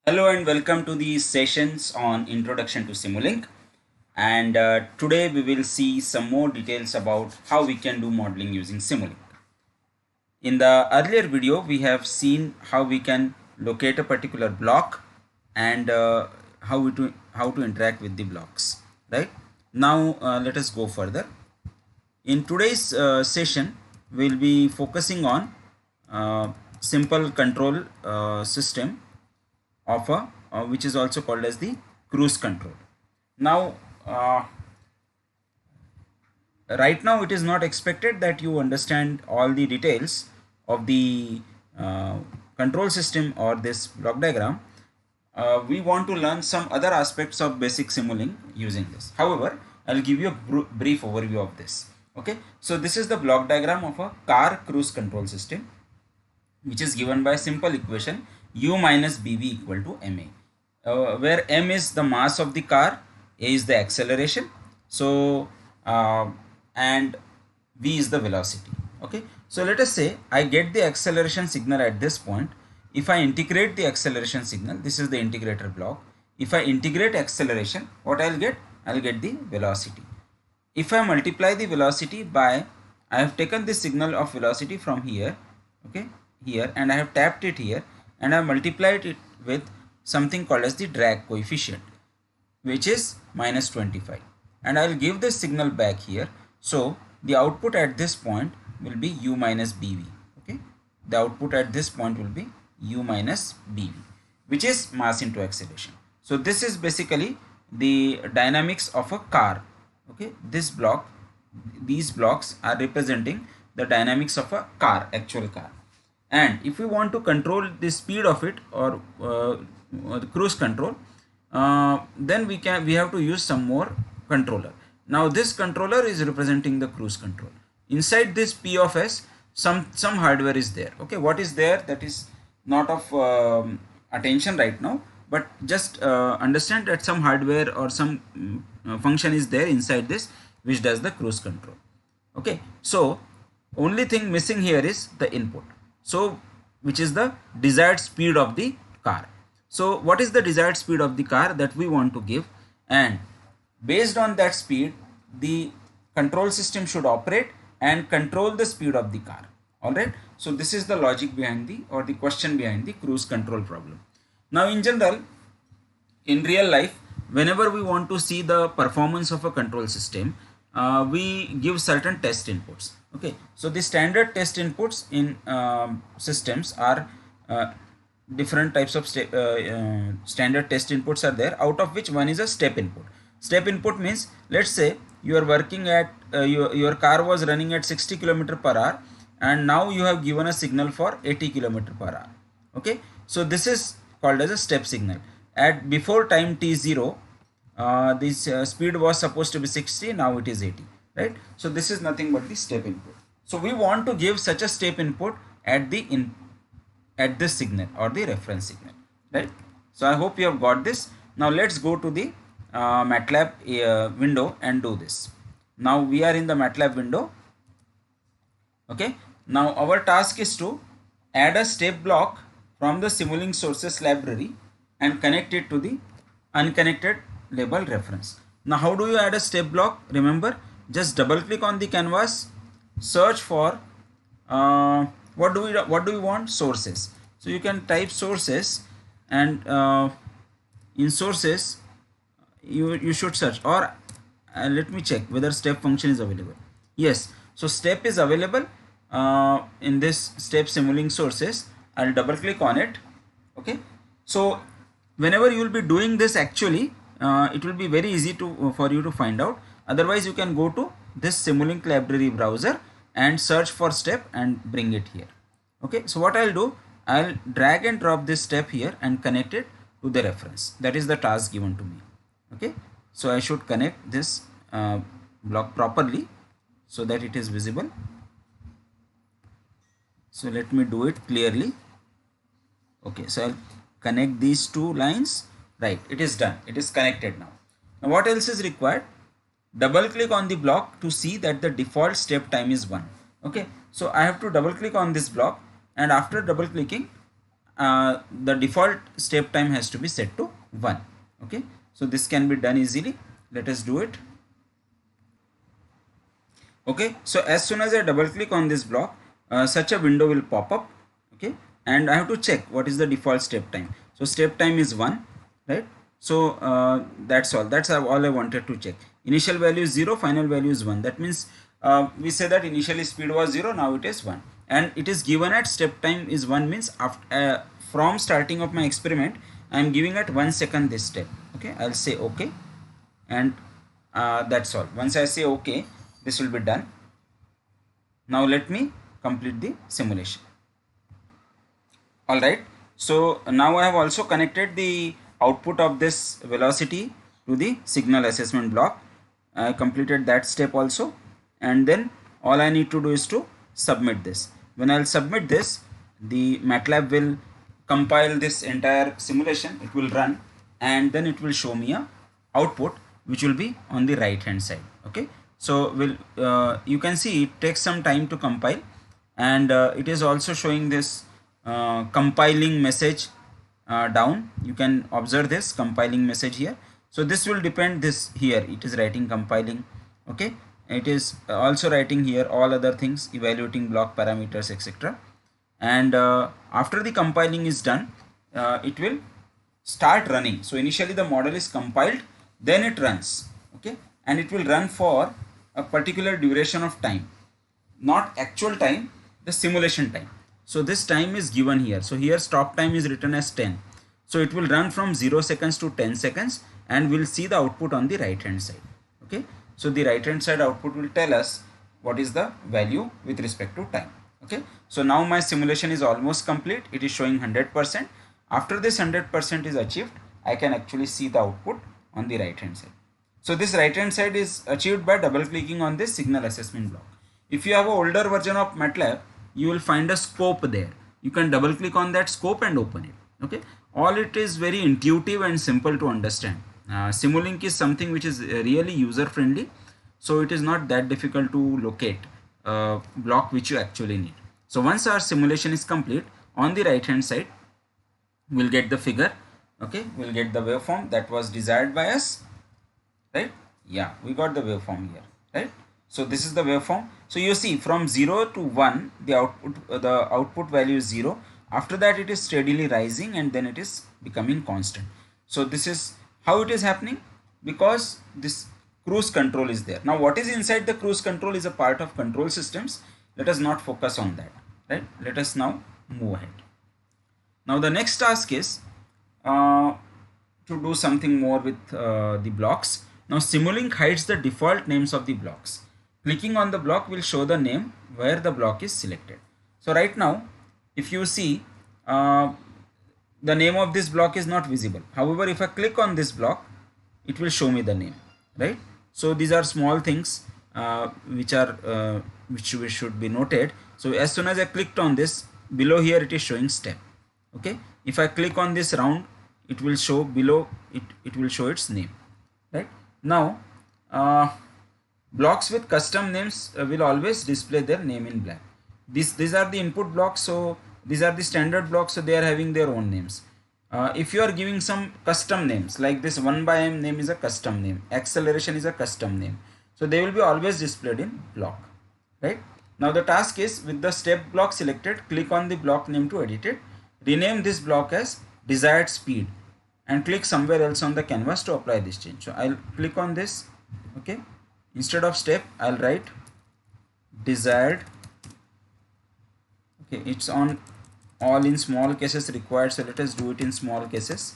Hello and welcome to these sessions on Introduction to Simulink. And today we will see some more details about how we can do modeling using Simulink. In the earlier video, we have seen how we can locate a particular block and how to interact with the blocks. Right now, let us go further. In today's session, we'll be focusing on simple control system of a which is also called as the cruise control. Now right now it is not expected that you understand all the details of the control system or this block diagram. We want to learn some other aspects of basic Simulink using this. However, I'll give you a brief overview of this. Okay, so this is the block diagram of a car cruise control system, which is given by simple equation u minus bv equal to ma, where m is the mass of the car, a is the acceleration, so and v is the velocity. Okay, so let us say I get the acceleration signal at this point. If I integrate the acceleration signal, this is the integrator block. If I integrate acceleration, what I'll get? I'll get the velocity. If I multiply the velocity by, I have taken this signal of velocity from here, okay, here, and I have tapped it here, and I have multiplied it with something called as the drag coefficient, which is minus 25, and I will give this signal back here. So the output at this point will be u minus bv. Okay, the output at this point will be u minus bv, which is mass into acceleration. So this is basically the dynamics of a car. Okay, this block, these blocks are representing the dynamics of a car, actual car. And if we want to control the speed of it, or the cruise control, then we have to use some more controller. Now this controller is representing the cruise control. Inside this p of s, some hardware is there. Okay, what is there, that is not of attention right now, but just understand that some hardware or some function is there inside this which does the cruise control. Okay, so only thing missing here is the input, so which is the desired speed of the car. So what is the desired speed of the car that we want to give, and based on that speed the control system should operate and control the speed of the car. All right, so this is the logic behind the, or the question behind the cruise control problem. Now in general, in real life, whenever we want to see the performance of a control system, we give certain test inputs. Okay, so the standard test inputs in systems are different types of standard test inputs are there, out of which one is a step input. Step input means, let's say you are working at your car was running at 60 km per hour, and now you have given a signal for 80 km per hour. Okay, so this is called as a step signal. At before time t0, this speed was supposed to be 60, now it is 80, right? So this is nothing but the step input. So we want to give such a step input at the at this signal or the reference signal, right? So I hope you have got this. Now let's go to the MATLAB window and do this. Now we are in the MATLAB window. Okay, now our task is to add a step block from the Simulink sources library and connect it to the unconnected label reference. Now how do you add a step block? Remember, just double click on the canvas, search for what do we want? Sources. So you can type sources, and in sources you should search, or let me check whether step function is available. Yes, so step is available in this step Simulink sources. I'll double click on it. Okay, so whenever you will be doing this, actually it will be very easy to for you to find out. Otherwise you can go to this Simulink library browser and search for step and bring it here. Okay, so what I'll do, I'll drag and drop this step here and connect it to the reference. That is the task given to me. Okay, so I should connect this block properly so that it is visible. So let me do it clearly. Okay, so I'll connect these two lines. Right, it is done. It is connected now. Now what else is required? Double click on the block to see that the default step time is 1. Okay, so I have to double click on this block, and after double clicking the default step time has to be set to 1. Okay, so this can be done easily. Let us do it. Okay, so as soon as I double click on this block, such a window will pop up. Okay, and I have to check what is the default step time. So step time is 1, right? So that's all. That's all I wanted to check. Initial value is 0, final value is 1. That means we say that initially speed was 0, now it is 1, and it is given at step time is 1, means after from starting of my experiment I am giving at 1 second this step. Okay, I'll say okay, and that's all. Once I say okay, this will be done. Now let me complete the simulation. Alright, so now I have also connected the output of this velocity to the signal assessment block. I completed that step also, and then all I need to do is to submit this. When I'll submit this, the MATLAB will compile this entire simulation, it will run, and then it will show me a output which will be on the right hand side. Okay, so you can see it takes some time to compile, and it is also showing this compiling message down. You can observe this compiling message here. So this will depend, this here it is writing compiling. Okay, it is also writing here all other things, evaluating block parameters, etc. And after the compiling is done, it will start running. So initially the model is compiled, then it runs. Okay, and it will run for a particular duration of time, not actual time, the simulation time. So this time is given here. So here stop time is written as 10. So it will run from 0 seconds to 10 seconds, and we'll see the output on the right hand side. Okay, so the right hand side output will tell us what is the value with respect to time. Okay, so now my simulation is almost complete. It is showing 100%. After this 100% is achieved, I can actually see the output on the right hand side. So this right hand side is achieved by double clicking on this signal assessment block. If you have an older version of MATLAB, you will find a scope there. You can double click on that scope and open it. Okay, all it is very intuitive and simple to understand. Simulink is something which is really user friendly, so it is not that difficult to locate a block which you actually need. So once our simulation is complete, on the right hand side we'll get the figure. Okay, we'll get the waveform that was desired by us, right? Yeah, we got the waveform here, right? So this is the waveform. So you see from 0 to 1 the output value is 0. After that it is steadily rising, and then it is becoming constant. So this is how it is happening, because this cruise control is there. Now what is inside the cruise control is a part of control systems. Let us not focus on that, right? Let us now move ahead. Now the next task is to do something more with the blocks. Now Simulink hides the default names of the blocks. Clicking on the block will show the name where the block is selected. So right now, if you see, the name of this block is not visible. However, if I click on this block, it will show me the name, right? So these are small things which should be noted. So as soon as I clicked on this, below here it is showing step. Okay, if I click on this round, it will show below it. It will show its name, right? Now blocks with custom names will always display their name in black. These are the input blocks, so these are the standard blocks, so they are having their own names. If you are giving some custom names, like this 1/m name is a custom name, acceleration is a custom name, so they will be always displayed in block, right? Now the task is, with the step block selected, click on the block name to edit it. Rename this block as desired speed, and click somewhere else on the canvas to apply this change. So I'll click on this. Okay, instead of step I'll write desired. Okay, it's on all in small cases required, so let us do it in small cases.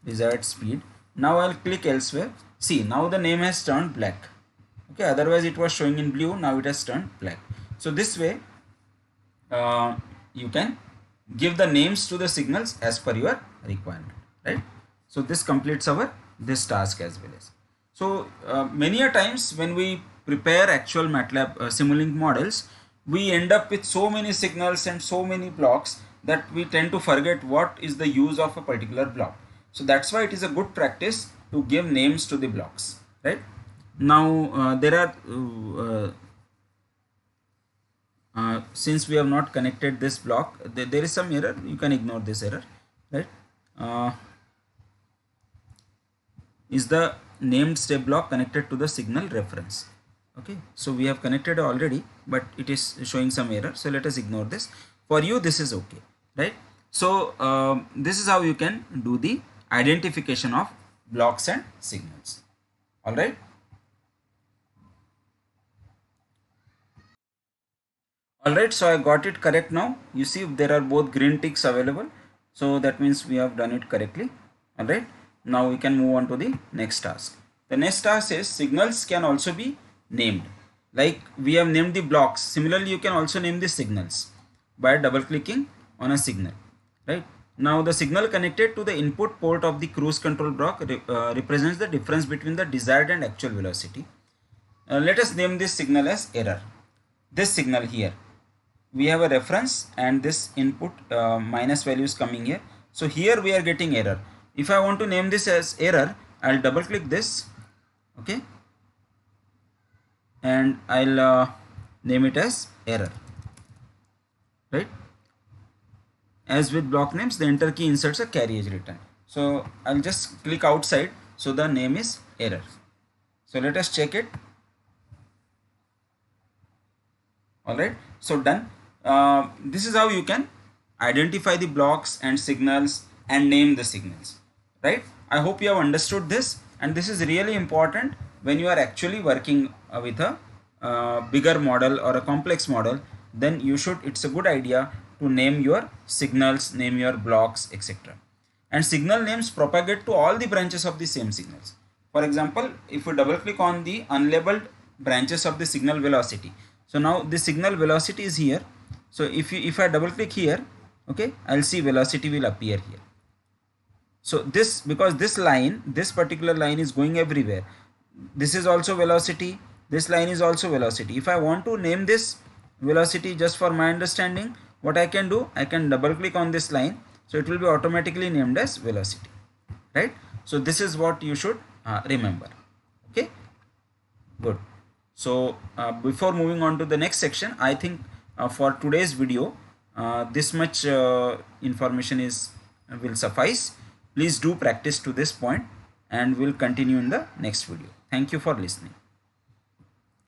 Desired speed. Now I'll click elsewhere. See, now the name has turned black. Okay, otherwise it was showing in blue, now it has turned black. So this way you can give the names to the signals as per your requirement, right? So this completes our this task as well as. So many a times when we prepare actual MATLAB Simulink models, we end up with so many signals and so many blocks that we tend to forget what is the use of a particular block. So that's why it is a good practice to give names to the blocks, right? Now there are since we have not connected this block, there is some error. You can ignore this error, right? Is the named step block connected to the signal reference? Okay, so we have connected already, but it is showing some error, so let us ignore this. For you this is okay, right? So this is how you can do the identification of blocks and signals. All right. Alright, so I got it correct now. You see there are both green ticks available. So that means we have done it correctly. Alright, now we can move on to the next task. The next task is signals can also be named. Like we have named the blocks. Similarly, you can also name the signals by double clicking on a signal. Right, now the signal connected to the input port of the cruise control block represents the difference between the desired and actual velocity. Let us name this signal as error. This signal here, we have a reference and this input minus values coming here. So here we are getting error. If I want to name this as error, I'll double click this, okay, and I'll name it as error, right? As with block names, the enter key inserts a carriage return. So I'll just click outside, so the name is error. So let us check it. Alright, so done. This is how you can identify the blocks and signals and name the signals, right? I hope you have understood this, and this is really important when you are actually working with a bigger model or a complex model. Then you should, it's a good idea to name your signals, name your blocks, etc. And signal names propagate to all the branches of the same signals. For example, if we double click on the unlabeled branches of the signal velocity, so now the signal velocity is here. So if I double click here, okay, I'll see velocity will appear here. So this, because this line, this particular line is going everywhere. This is also velocity. This line is also velocity. If I want to name this velocity just for my understanding, what I can do, I can double click on this line. So it will be automatically named as velocity, right? So this is what you should remember. Okay, good. So before moving on to the next section, I think for today's video, this much information is will suffice. Please do practice to this point, and we'll continue in the next video. Thank you for listening.